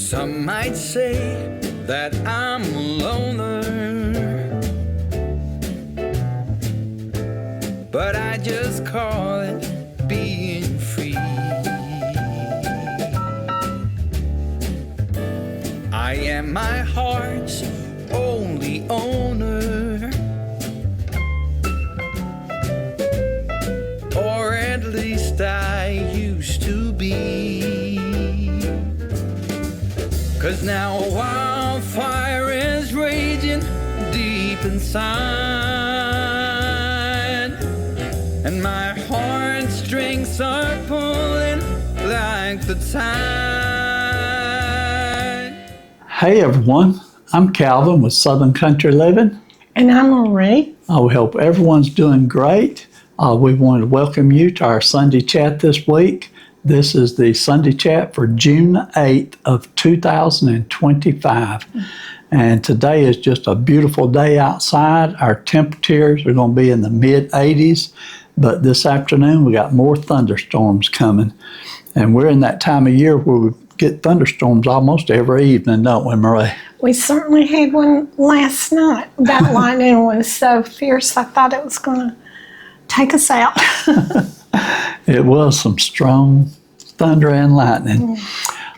Some might say that I'm a loner, but I just call it being free. I am my heart's only owner, or at least I used to be. 'Cause now a wildfire is raging deep inside, and my heartstrings are pulling like the tide. Hey everyone, I'm Calvin with Southern Country Living. And I'm Marie. We hope everyone's doing great. We want to welcome you to our Sunday chat this week. This is the Sunday chat for June 8th of 2025. And today is just a beautiful day outside. Our temperatures are going to be in the mid-80s, but this afternoon we got more thunderstorms coming. And we're in that time of year where we get thunderstorms almost every evening, don't we, Marie? We certainly had one last night. That lightning was so fierce, I thought it was going to take us out. It was some strong thunder and lightning.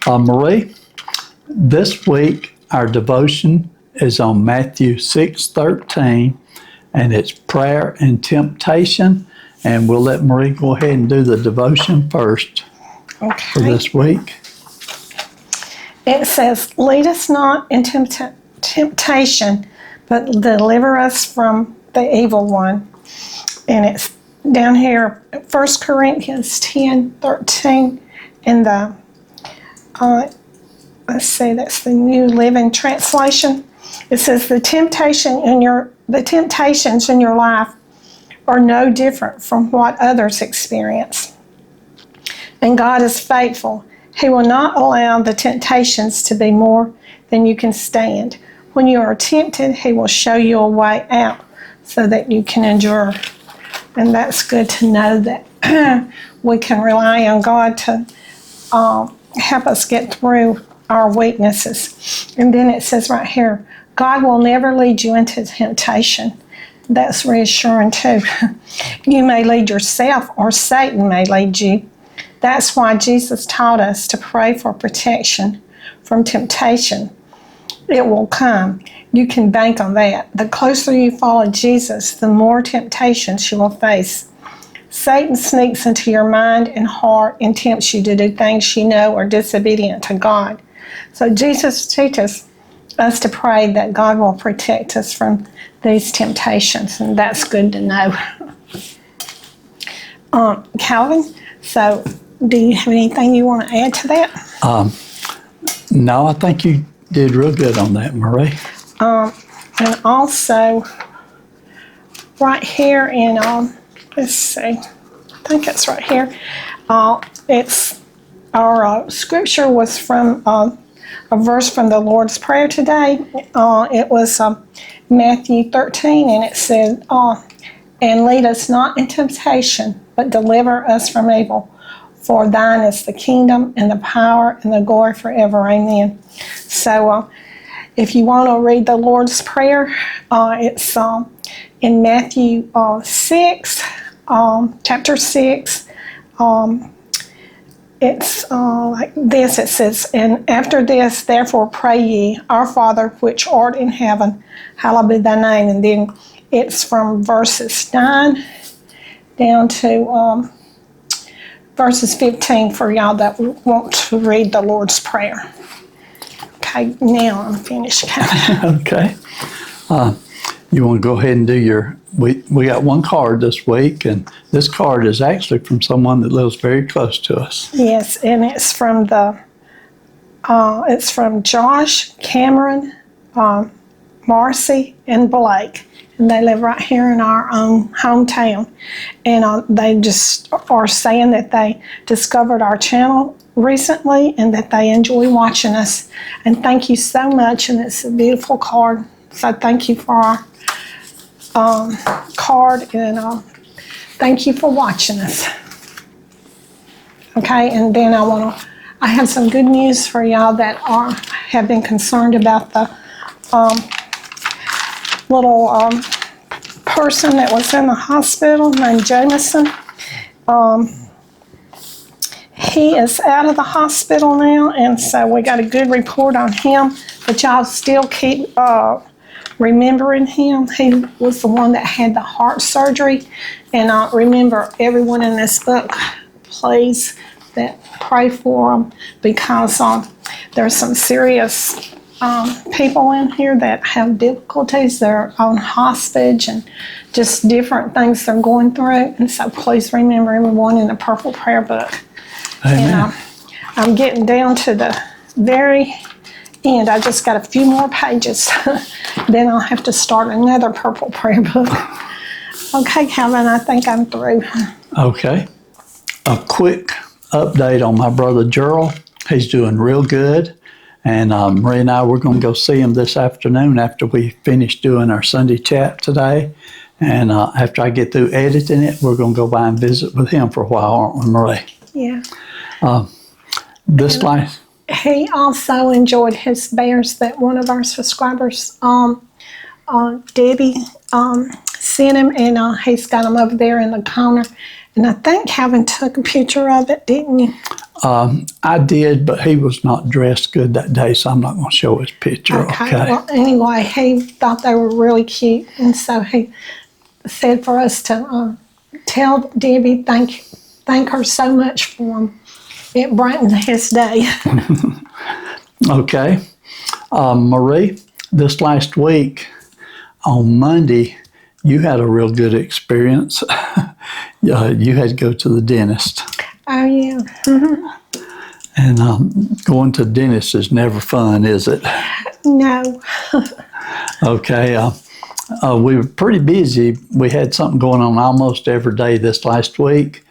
Marie, this week our devotion is on Matthew 6:13, and it's prayer and temptation. And we'll let Marie go ahead and do the devotion first for this week. It says, "Lead us not into temptation, but deliver us from the evil one." And it's down here, 1 Corinthians 10:13, in the, let's see, that's the New Living Translation. It says, the temptations in your life are no different from what others experience. And God is faithful. He will not allow the temptations to be more than you can stand. When you are tempted, He will show you a way out so that you can endure. And that's good to know that we can rely on God to help us get through our weaknesses. And then it says right here, God will never lead you into temptation. That's reassuring too. You may lead yourself, or Satan may lead you. That's why Jesus taught us to pray for protection from temptation. It will come. You can bank on that. The closer you follow Jesus, the more temptations you will face. Satan sneaks into your mind and heart and tempts you to do things you know are disobedient to God. So Jesus teaches us to pray that God will protect us from these temptations, and that's good to know. Calvin, so do you have anything you want to add to that? No, I think you did real good on that, Marie. And also, right here in, let's see, I think it's right here. It's our scripture was from a verse from the Lord's Prayer today. It was Matthew 13, and it said, "And lead us not in temptation, but deliver us from evil. For thine is the kingdom and the power and the glory forever. Amen." So if you want to read the Lord's Prayer, it's in Matthew 6, chapter 6. It's like this. It says, "And after this, therefore pray ye, Our Father which art in heaven, hallowed be thy name." And then it's from verses 9 down to verses 15 for y'all that want to read the Lord's Prayer. Okay, now I'm finished. Okay. You want to go ahead and do we got one card this week, and this card is actually from someone that lives very close to us. Yes, and it's from Josh, Cameron, Marcy, and Blake. And they live right here in our own hometown. And they just are saying that they discovered our channel recently and that they enjoy watching us. And thank you so much. And it's a beautiful card. So thank you for our card. And thank you for watching us. Okay, and then I want to I have some good news for y'all that have been concerned about the little person that was in the hospital named Jameson. He is out of the hospital now, and so we got a good report on him, but y'all still keep remembering him. He was the one that had the heart surgery, and remember everyone in this book, please, that pray for him, because there's some serious people in here that have difficulties. They're on hostage and just different things they're going through, and so please remember everyone in the Purple Prayer Book. Amen. And I'm getting down to the very end. I just got a few more pages. Then I'll have to start another Purple Prayer Book. Okay, Calvin, I think I'm through. Okay. A quick update on my brother Gerald. He's doing real good. And Marie and I, we're going to go see him this afternoon after we finish doing our Sunday chat today. And after I get through editing it, we're going to go by and visit with him for a while, aren't we, Marie? Yeah. This life. He also enjoyed his bears that one of our subscribers, Debbie, sent him, and he's got them over there in the corner. And I think Calvin took a picture of it, didn't you? I did, but he was not dressed good that day, so I'm not going to show his picture. Okay. Well, anyway, he thought they were really cute, and so he said for us to tell Debbie thank her so much for them. It brightened his day. Okay. Marie, this last week on Monday, you had a real good experience. You had to go to the dentist. Oh, yeah. And going to the dentist is never fun, is it? No. Okay. We were pretty busy. We had something going on almost every day this last week.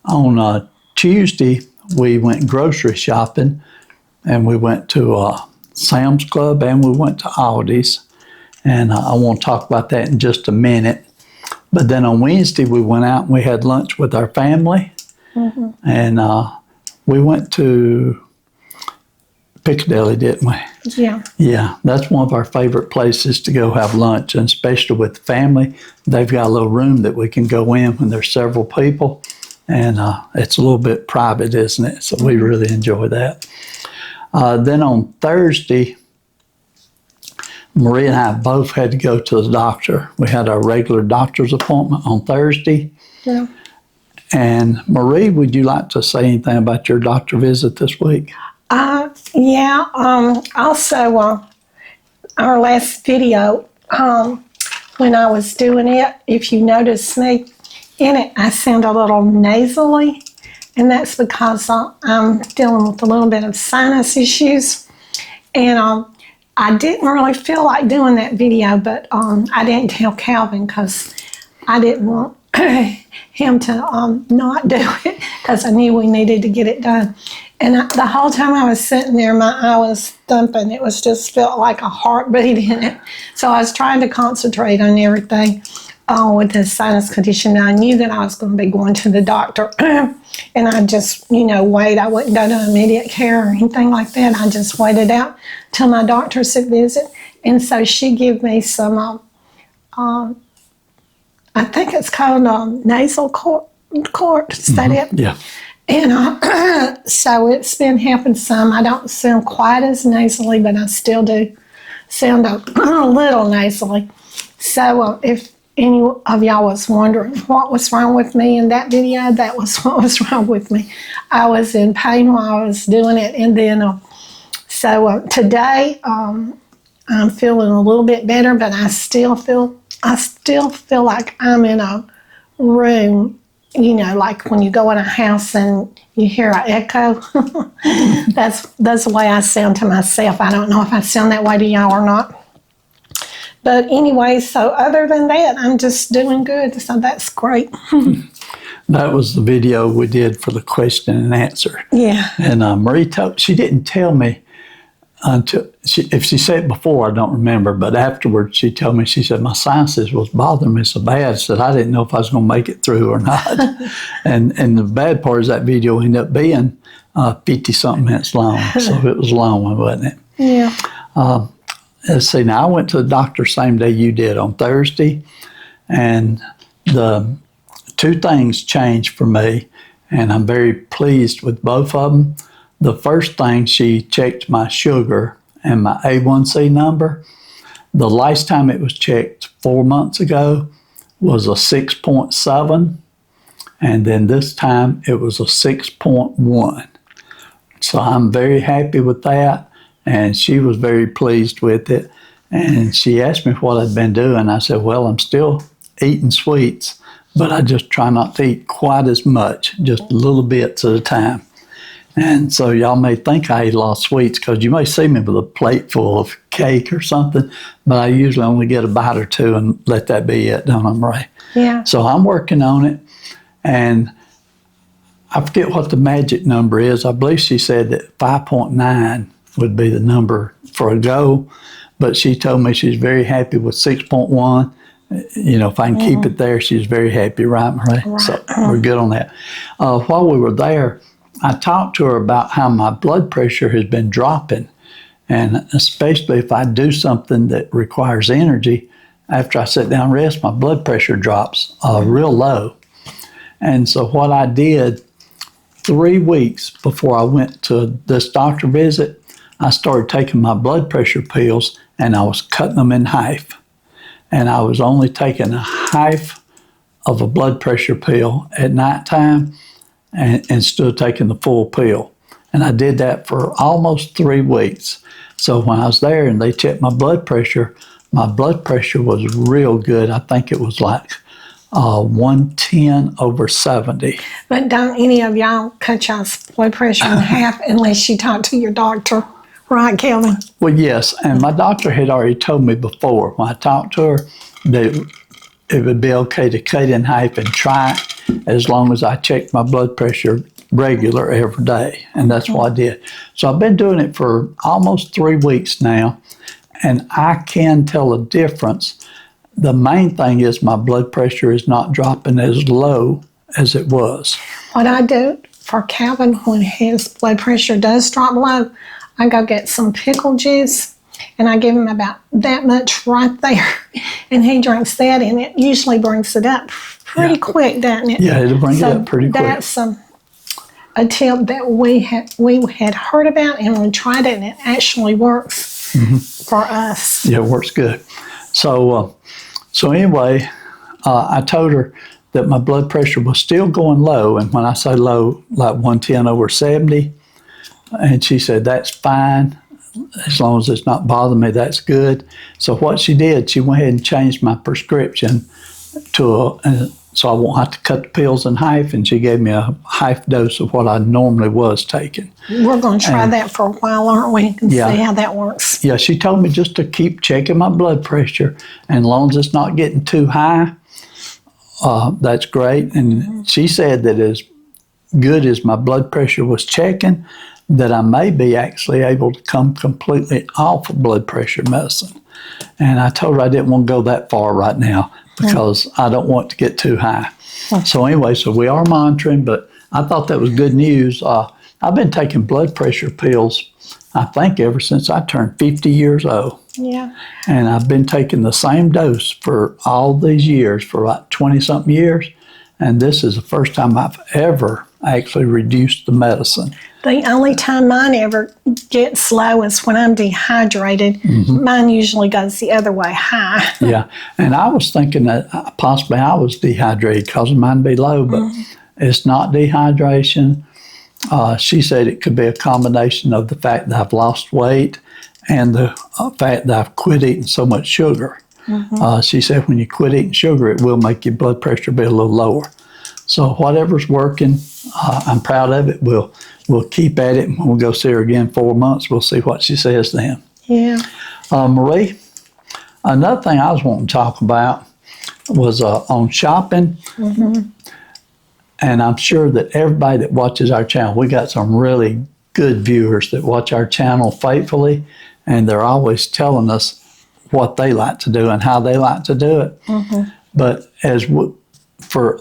On Tuesday, we went grocery shopping, and we went to Sam's Club, and we went to Aldi's. And I want to talk about that in just a minute. But then on Wednesday, we went out and we had lunch with our family. Mm-hmm. And we went to Piccadilly, didn't we? Yeah. Yeah, that's one of our favorite places to go have lunch, and especially with the family. They've got a little room that we can go in when there's several people. And it's a little bit private, isn't it? So we really enjoy that. Then on Thursday, Marie and I both had to go to the doctor. We had our regular doctor's appointment on Thursday. Yeah. And Marie, would you like to say anything about your doctor visit this week? Yeah. Also, our last video, when I was doing it, if you notice me, in it, I sound a little nasally, and that's because I'm dealing with a little bit of sinus issues. And I didn't really feel like doing that video, but I didn't tell Calvin because I didn't want him to not do it, because I knew we needed to get it done. And the whole time I was sitting there, my eye was thumping. It was just felt like a heartbeat in it. So I was trying to concentrate on everything. With this sinus condition, I knew that I was going to be going to the doctor, and I just, wait. I wouldn't go to immediate care or anything like that. I just waited out till my doctor said visit, and so she gave me some, I think it's called nasal cort. Is that it? Yeah. And so it's been helping some. I don't sound quite as nasally, but I still do sound a little nasally. So if any of y'all was wondering what was wrong with me in that video, that was what was wrong with me. I was in pain while I was doing it, and then today I'm feeling a little bit better, but I still feel like I'm in a room, like when you go in a house and you hear an echo. That's the way I sound to myself. I don't know if I sound that way to y'all or not. But anyway, so other than that, I'm just doing good. So that's great. That was the video we did for the question and answer. Yeah. And Marie she didn't tell me until if she said it before, I don't remember, but afterwards she told me, she said, my sinuses was bothering me so bad, said I didn't know if I was going to make it through or not. and the bad part is that video ended up being 50-something minutes long, so it was a long one, wasn't it? Yeah. Let's see, now I went to the doctor same day you did on Thursday, and the two things changed for me, and I'm very pleased with both of them. The first thing, she checked my sugar and my A1C number. The last time it was checked 4 months ago was a 6.7, and then this time it was a 6.1. So I'm very happy with that, and she was very pleased with it. And she asked me what I'd been doing. I said, well, I'm still eating sweets, but I just try not to eat quite as much, just little bits at a time. And so y'all may think I eat a lot of sweets because you may see me with a plate full of cake or something, but I usually only get a bite or two and let that be it, don't I, Marie? Yeah. So I'm working on it, and I forget what the magic number is. I believe she said that 5.9 would be the number for a go, but she told me she's very happy with 6.1. You know, if I can keep it there, she's very happy, right, Marie? Right. So we're good on that. While we were there, I talked to her about how my blood pressure has been dropping, and especially if I do something that requires energy, after I sit down and rest, my blood pressure drops real low. And so what I did 3 weeks before I went to this doctor visit, I started taking my blood pressure pills, and I was cutting them in half. And I was only taking a half of a blood pressure pill at nighttime, and still taking the full pill. And I did that for almost 3 weeks. So when I was there and they checked my blood pressure was real good. I think it was like 110/70. But don't any of y'all cut y'all's blood pressure in half unless you talk to your doctor, right, Kelvin? Well, yes, and my doctor had already told me before when I talked to her that it would be okay to cut in half and try it as long as I checked my blood pressure regular every day. And that's what I did. So I've been doing it for almost 3 weeks now, and I can tell a difference. The main thing is my blood pressure is not dropping as low as it was. What I do for Calvin when his blood pressure does drop low, I go get some pickle juice, and I give him about that much right there, and he drinks that, and it usually brings it up pretty quick, doesn't it? Yeah, it'll bring it up pretty quick. That's a tip that we had heard about, and we tried it, and it actually works for us. Yeah, it works good. So anyway, I told her that my blood pressure was still going low, and when I say low, like 110/70, and she said, that's fine. As long as it's not bothering me, that's good. So what she did, she went ahead and changed my prescription to so I won't have to cut the pills in half, and she gave me a half dose of what I normally was taking. We're going to try that for a while, aren't we? And see how that works. Yeah, she told me just to keep checking my blood pressure, and as long as it's not getting too high, that's great. And she said that as good as my blood pressure was checking, that I may be actually able to come completely off of blood pressure medicine. And I told her I didn't want to go that far right now because I don't want to get too high. So anyway, so we are monitoring, but I thought that was good news. I've been taking blood pressure pills, I think, ever since I turned 50 years old. Yeah. And I've been taking the same dose for all these years, for about 20-something years. And this is the first time I've ever actually reduced the medicine. The only time mine ever gets low is when I'm dehydrated. Mine usually goes the other way, high. Yeah, and I was thinking that possibly I was dehydrated because mine be low, but it's not dehydration. She said it could be a combination of the fact that I've lost weight and the fact that I've quit eating so much sugar. She said when you quit eating sugar, it will make your blood pressure be a little lower. So whatever's working, I'm proud of it. We'll keep at it, and when we go see her again in 4 months, we'll see what she says then. Yeah. Marie, another thing I was wanting to talk about was on shopping. And I'm sure that everybody that watches our channel, we got some really good viewers that watch our channel faithfully, and they're always telling us what they like to do and how they like to do it. But for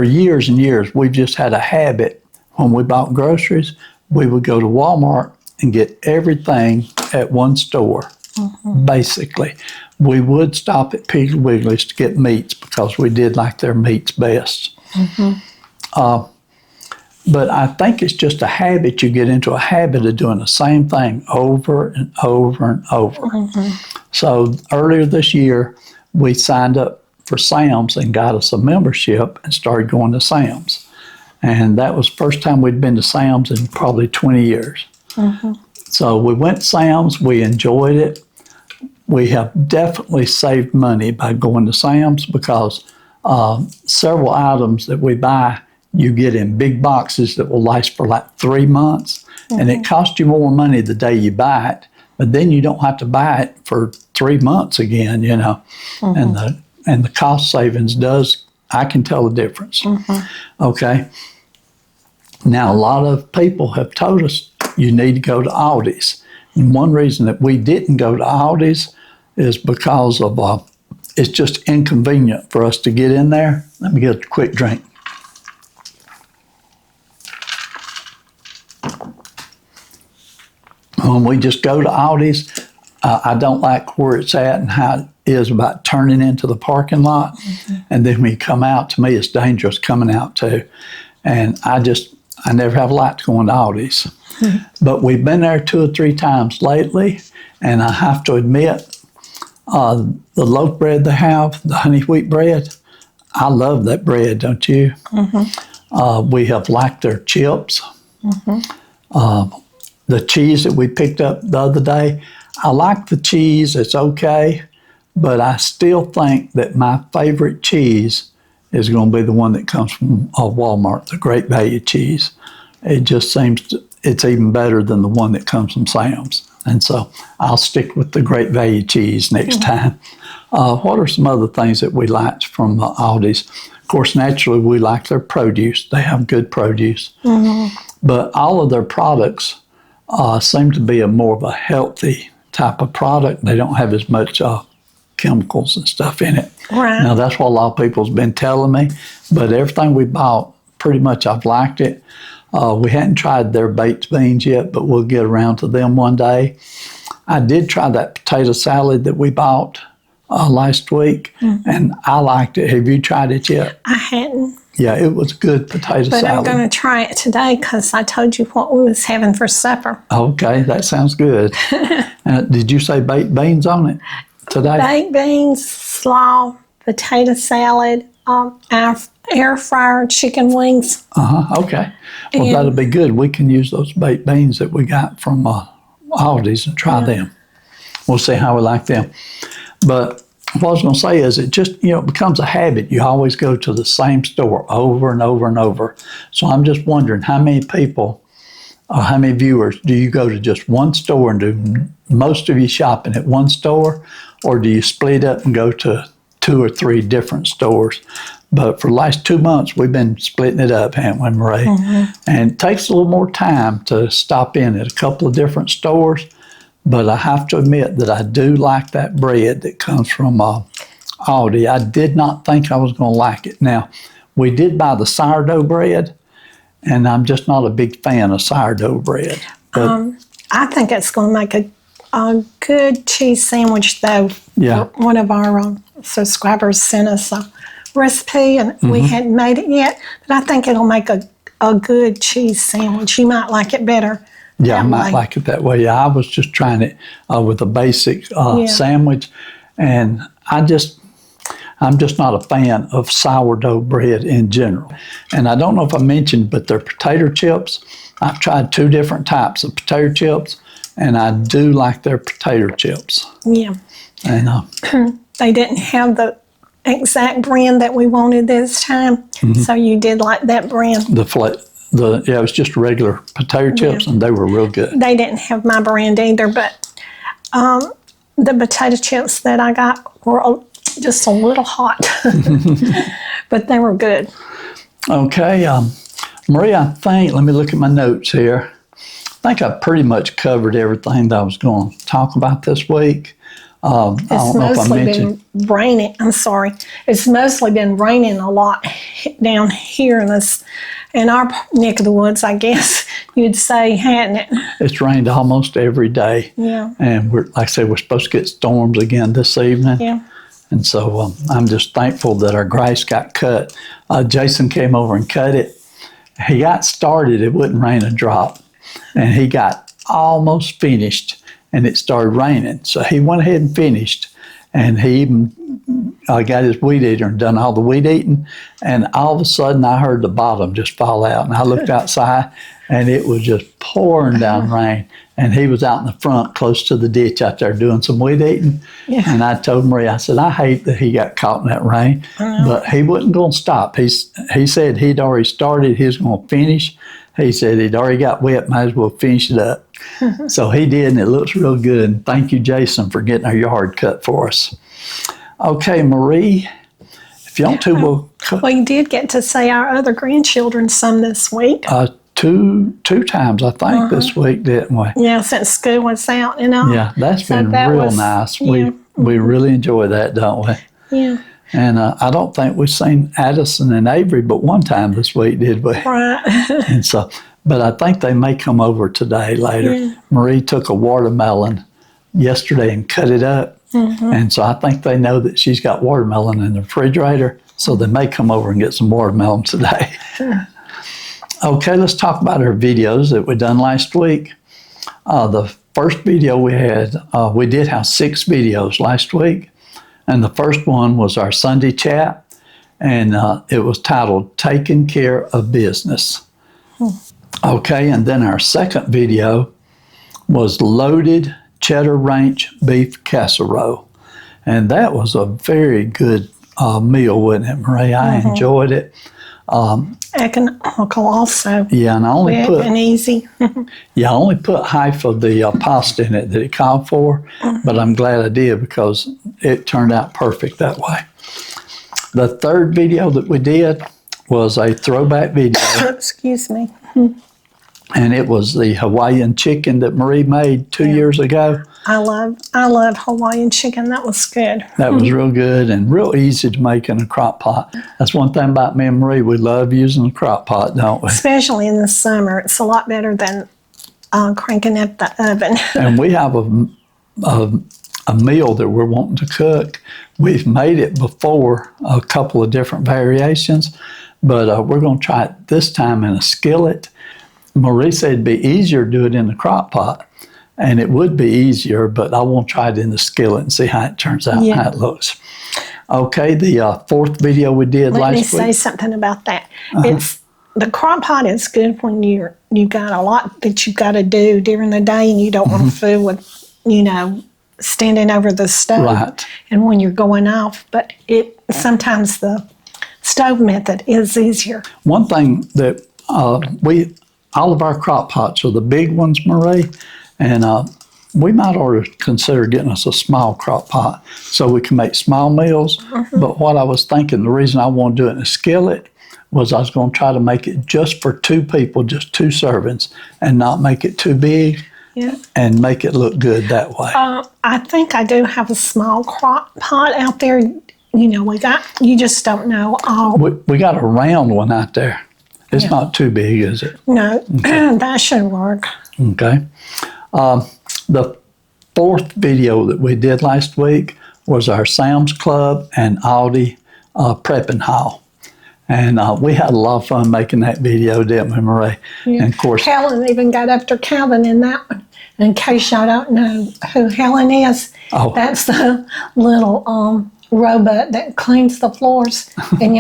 years and years, we've just had a habit. When we bought groceries, we would go to Walmart and get everything at one store, basically. We would stop at Piggly Wiggly's to get meats because we did like their meats best. But I think it's just a habit. You get into a habit of doing the same thing over and over and over. So earlier this year, we signed up for Sam's and got us a membership and started going to Sam's. And that was the first time we'd been to Sam's in probably 20 years. So we went to Sam's. We enjoyed it. We have definitely saved money by going to Sam's because several items that we buy, you get in big boxes that will last for like 3 months. And it costs you more money the day you buy it, but then you don't have to buy it for 3 months again, you know. And the cost savings I can tell the difference. Okay. Now, a lot of people have told us you need to go to Aldi's. And one reason that we didn't go to Aldi's is because of it's just inconvenient for us to get in there. Let me get a quick drink. When we just go to Aldi's, I don't like where it's at and how it is about turning into the parking lot. And then when you come out, to me, it's dangerous coming out too. And I never have liked going to Aldi's. But we've been there 2 or 3 times lately, and I have to admit, the loaf bread they have, the honey wheat bread, I love that bread, don't you? We have liked their chips. The cheese that we picked up the other day, I like the cheese, it's okay, but I still think that my favorite cheese is going to be the one that comes from Walmart, the Great Value cheese. It just seems it's even better than the one that comes from Sam's. And so I'll stick with the Great Value cheese next time. What are some other things that we liked from Aldi's? Of course, naturally, we like their produce. They have good produce. But all of their products seem to be more of a healthy type of product. They don't have as much chemicals and stuff in it. Right. Now, that's what a lot of people's been telling me. But everything we bought, pretty much I've liked it. We hadn't tried their baked beans yet, but we'll get around to them one day. I did try that potato salad that we bought last week, and I liked it. Have you tried it yet? I hadn't. Yeah, it was good potato But salad. I'm going to try it today because I told you what we was having for supper. Okay, that sounds good. Did you say baked beans on it today? Baked beans, slaw, potato salad, air fryer chicken wings. Okay. Well, that'll be good. We can use those baked beans that we got from Aldi's and try them. We'll see how we like them. But what I was going to say is it just, it becomes a habit. You always go to the same store over and over and over. So I'm just wondering how many people, how many viewers, do you go to just one store and do most of your shopping at one store, or do you split up and go to 2 or 3 different stores? But for the last 2 months, we've been splitting it up, haven't we, Marie? And it takes a little more time to stop in at a couple of different stores. But I have to admit that I do like that bread that comes from Aldi. I did not think I was going to like it. Now, we did buy the sourdough bread, and I'm just not a big fan of sourdough bread. But I think it's going to make a good cheese sandwich, though. Yeah. One of our subscribers sent us a recipe, and we hadn't made it yet. But I think it'll make a good cheese sandwich. You might like it better. Yeah, I might like it that way. Yeah, I was just trying it with a basic sandwich, and I'm just not a fan of sourdough bread in general. And I don't know if I mentioned, but their potato chips, I've tried 2 different types of potato chips, and I do like their potato chips. Yeah. And They didn't have the exact brand that we wanted this time, so you did like that brand. it was just regular potato chips, and they were real good. They didn't have my brand either, but the potato chips that I got were just a little hot, but they were good. Okay, Maria, let me look at my notes here. I think I pretty much covered everything that I was going to talk about this week. I It's don't know if I mostly mentioned. been raining. I'm sorry. It's mostly been raining a lot down here in our neck of the woods, I guess you'd say, hadn't it? It's rained almost every day. Yeah. And like I said, we're supposed to get storms again this evening. Yeah. And so I'm just thankful that our grass got cut. Jason came over and cut it. He got started, it wouldn't rain a drop. And he got almost finished and it started raining. So he went ahead and finished. And he even got his weed eater and done all the weed eating. And all of a sudden I heard the bottom just fall out. And I looked outside and it was just pouring down rain. And he was out in the front close to the ditch out there doing some weed eating. Yeah. And I told Marie, I said, I hate that he got caught in that rain. But he wasn't going to stop. He said he'd already started, he was going to finish. He said he'd already got wet, might as well finish it up. So he did, and it looks real good. And thank you, Jason, for getting our yard cut for us. Okay, Marie, if you want to, we'll cut. We did get to see our other grandchildren some this week. Two times, I think, this week, didn't we? Yeah, since school was out, Yeah, that's So been that real was- nice. yeah. We really enjoy that, don't we? Yeah, And I don't think we've seen Addison and Avery but one time this week, did we? right. And so, but I think they may come over today later. Yeah. Marie took a watermelon yesterday and cut it up. And so I think they know that she's got watermelon in the refrigerator. So they may come over and get some watermelon today. Okay, let's talk about our videos that we done last week. The first video we had, we did have 6 videos last week. And the first one was our Sunday chat. And it was titled Taking Care of Business. Okay, and then our second video was Loaded Cheddar Ranch Beef Casserole. And that was a very good meal, wasn't it, Marie? I enjoyed it. Economical also. Yeah, and I only Quick and easy. I only put half of the pasta in it that it called for, but I'm glad I did because it turned out perfect that way. The third video that we did was a throwback video, Excuse me. and it was the Hawaiian chicken that Marie made 2 years ago. I love Hawaiian chicken. That was good. That was real good and real easy to make in a crock pot. That's one thing about me and Marie. We love using the crock pot, don't we? Especially in the summer. It's a lot better than cranking up the oven. And we have a meal that we're wanting to cook. We've made it before, a couple of different variations, but we're going to try it this time in a skillet. Marie said it'd be easier to do it in the crock pot, and it would be easier, but I want to try it in the skillet and see how it turns out, Yeah. how it looks. Okay, the fourth video we did Let me last say week. something about that. It's the crock pot is good when you got a lot that you got to do during the day and you don't want to fool with, standing over the stove. Right. And when you're going off, but sometimes the stove method is easier. One thing that all of our crock pots are the big ones, Marie, and we might ought to consider getting us a small crock pot so we can make small meals. But what I was thinking, the reason I want to do it in a skillet was I was going to try to make it just for 2 people, just 2 servings, and not make it too big Yeah. and make it look good that way. I think I do have a small crock pot out there. You just don't know all. We got a round one out there. It's not too big, is it? No, that should work. Okay. The fourth video that we did last week was our Sam's Club and Aldi prepping haul. And we had a lot of fun making that video, didn't we, Marie? Yeah. And of course, Helen even got after Calvin in that one. In case y'all don't know who Helen is, that's the little robot that cleans the floors. And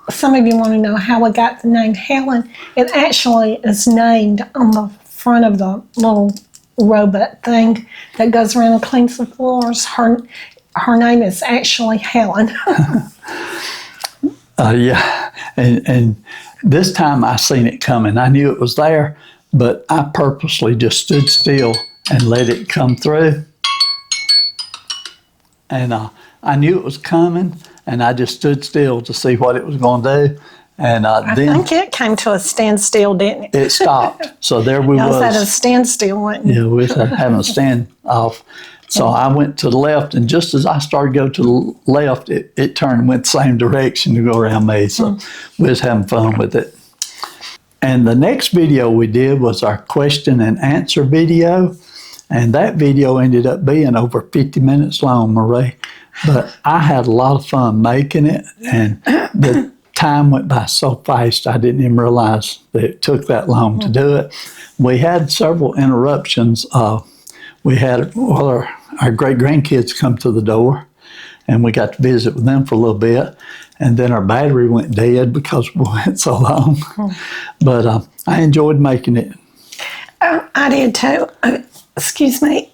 some of you want to know how we got the name Helen. It actually is named on the front of the little robot thing that goes around and cleans the floors. Her name is actually Helen. yeah. And this time I seen it coming. I knew it was there, but I purposely just stood still and let it come through. And I knew it was coming, and I just stood still to see what it was going to do. And I then think it came to a standstill, didn't it? it stopped. So there we Y'all was at a was. standstill, wasn't you? Yeah, we was having a standoff. So I went to the left, and just as I started to go to the left, it turned and went the same direction to go around me. So we was having fun with it. And the next video we did was our question and answer video. And that video ended up being over 50 minutes long, Marie. But I had a lot of fun making it, and the time went by so fast I didn't even realize that it took that long to do it. We had several interruptions. We had our great-grandkids come to the door, and we got to visit with them for a little bit. And then our battery went dead because we went so long. But I enjoyed making it. I did too. Excuse me.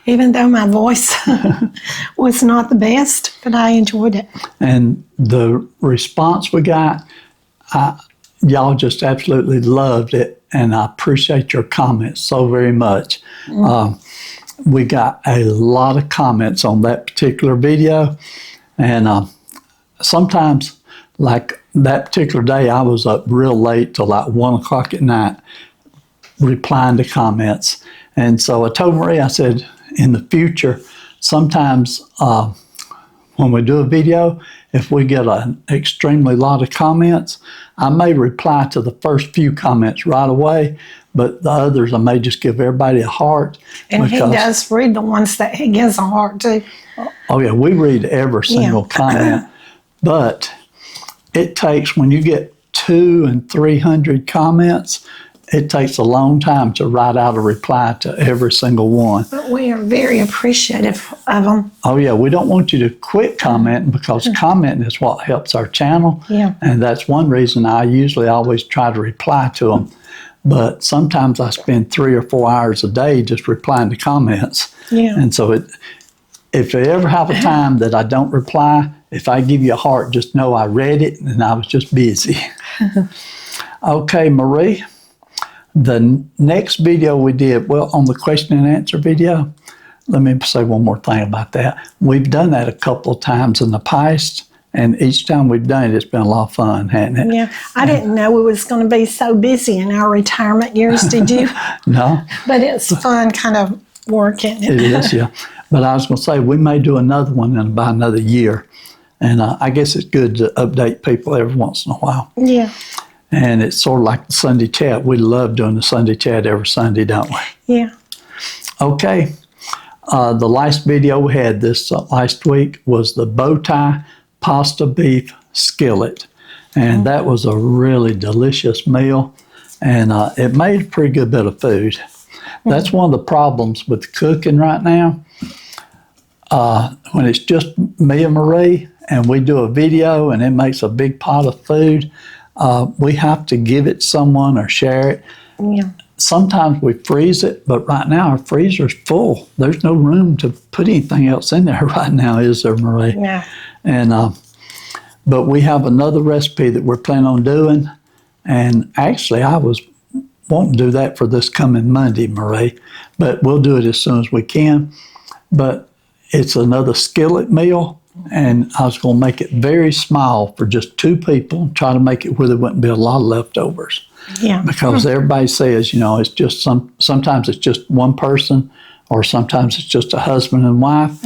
Even though my voice was not the best, but I enjoyed it. And the response we got, y'all just absolutely loved it. And I appreciate your comments so very much. We got a lot of comments on that particular video. And sometimes, like that particular day, I was up real late till like 1 o'clock at night replying to comments. And so I told Marie, I said, in the future, sometimes when we do a video, if we get an extremely lot of comments, I may reply to the first few comments right away, but the others I may just give everybody a heart. And he does read the ones that he gives a heart to. Oh yeah, we read every single comment. But it takes, when you get 200 and 300 comments, it takes a long time to write out a reply to every single one. But we are very appreciative of them. Oh yeah, we don't want you to quit commenting, because commenting is what helps our channel. Yeah. And that's one reason I usually always try to reply to them. But sometimes I spend 3 or 4 hours a day just replying to comments. Yeah. And so if you ever have a time that I don't reply, if I give you a heart, just know I read it and I was just busy. Okay, Marie. The next video we did, well, on the question and answer video, let me say one more thing about that. We've done that a couple of times in the past, and each time we've done it, it's been a lot of fun, hasn't it? Yeah, I didn't know we was going to be so busy in our retirement years, did you? No? But it's fun kind of working. It is, yeah. But I was going to say, we may do another one in about another year, and I guess it's good to update people every once in a while. Yeah. And it's sort of like the Sunday chat. We love doing the Sunday chat every Sunday, don't we? Yeah. Okay. The last video we had this last week was the bow tie pasta beef skillet. And that was a really delicious meal. And it made a pretty good bit of food. That's one of the problems with cooking right now. When it's just me and Marie, and we do a video and it makes a big pot of food, we have to give it to someone or share it. Yeah. Sometimes we freeze it, but right now our freezer's full. There's no room to put anything else in there right now, is there, Marie? Yeah. And but we have another recipe that we're planning on doing. And actually, I was wanting to do that for this coming Monday, Marie, but we'll do it as soon as we can. But it's another skillet meal. And I was going to make it very small for just 2 people, try to make it where there wouldn't be a lot of leftovers. Yeah. Because everybody says, it's just sometimes it's just one person, or sometimes it's just a husband and wife,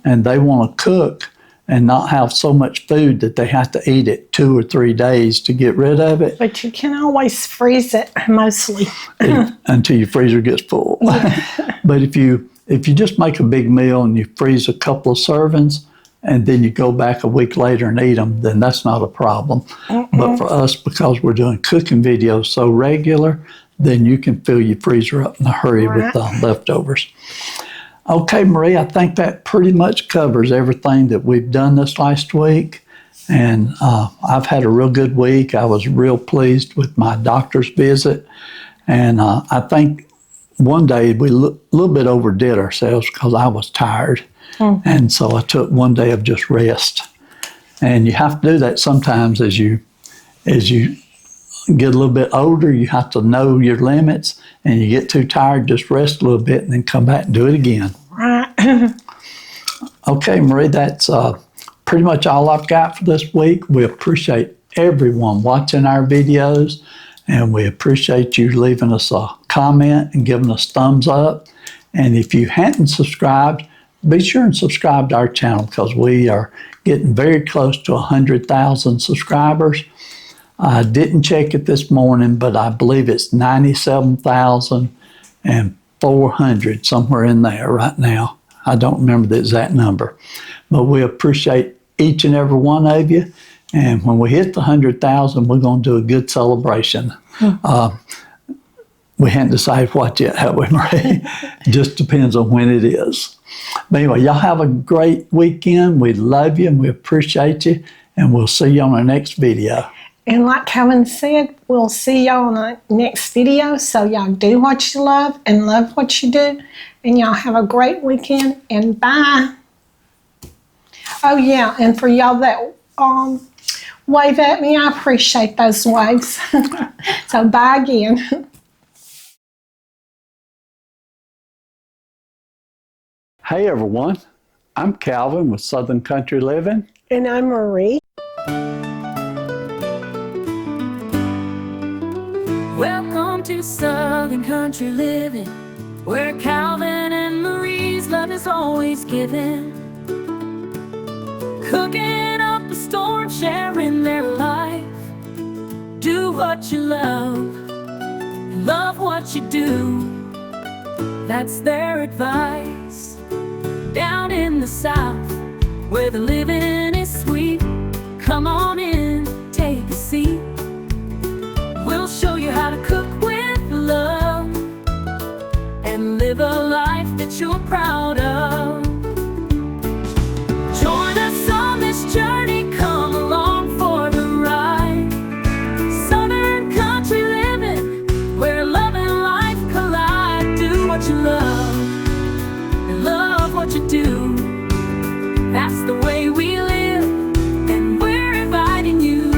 and they want to cook and not have so much food that they have to eat it 2 or 3 days to get rid of it. But you can always freeze it mostly. Until your freezer gets full. But if you just make a big meal and you freeze a couple of servings, and then you go back a week later and eat them, then that's not a problem. But for us, because we're doing cooking videos so regular, then you can fill your freezer up in a hurry with leftovers. Okay, Marie, I think that pretty much covers everything that we've done this last week. And I've had a real good week. I was real pleased with my doctor's visit. And I think one day we a little bit overdid ourselves because I was tired. And so I took one day of just rest. And you have to do that sometimes as you get a little bit older. You have to know your limits, and you get too tired, just rest a little bit and then come back and do it again. Right. Okay, Marie, that's pretty much all I've got for this week. We appreciate everyone watching our videos, and we appreciate you leaving us a comment and giving us thumbs up. And if you hadn't subscribed, be sure and subscribe to our channel because we are getting very close to 100,000 subscribers. I didn't check it this morning, but I believe it's 97,400, somewhere in there right now. I don't remember the exact number, but we appreciate each and every one of you. And when we hit the 100,000, we're going to do a good celebration. We hadn't decided what yet, have we, Marie? Just depends on when it is. But anyway, y'all have a great weekend. We love you and we appreciate you. And we'll see you on our next video. And like Calvin said, we'll see y'all on the next video. So y'all do what you love and love what you do. And y'all have a great weekend and bye. Oh yeah, and for y'all that wave at me, I appreciate those waves. So bye again. Hey everyone, I'm Calvin with Southern Country Living. And I'm Marie. Welcome to Southern Country Living, where Calvin and Marie's love is always given. Cooking up a storm, sharing their life. Do what you love, love what you do. That's their advice. Down in the South, where the living is sweet, come on in, take a seat. We'll show you how to cook with love and live a life that you're proud of. Join us on this journey, come along for the ride. Southern Country Living, where love and life collide. Do what you love and love what you do. That's the way we live, and we're inviting you.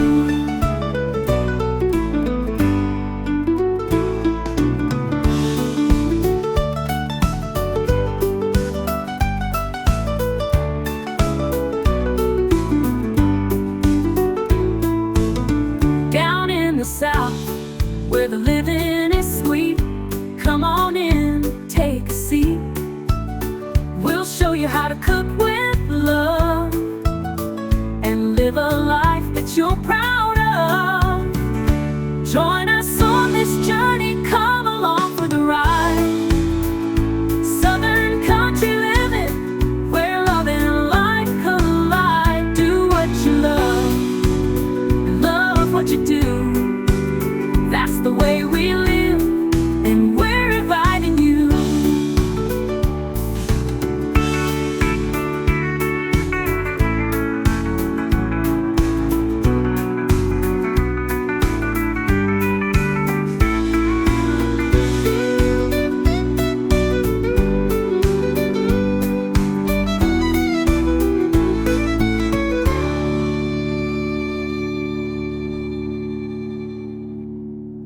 Down in the South, where the living is sweet, come on in, take a seat. We'll show you how to cook with love and live a life that you're proud of. Join us on this journey, come along for the ride. Southern Country Living, where love and life collide. Do what you love and love what you do. That's the way we live, and we're inviting you.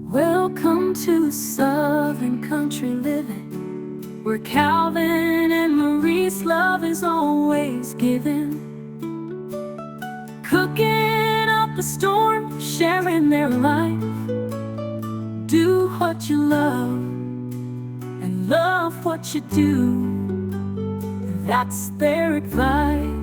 Welcome to Southern Country Living, where Calvin and Marie's love is always given. Cooking up a storm, sharing their life. Do what you love and love what you do. That's their advice.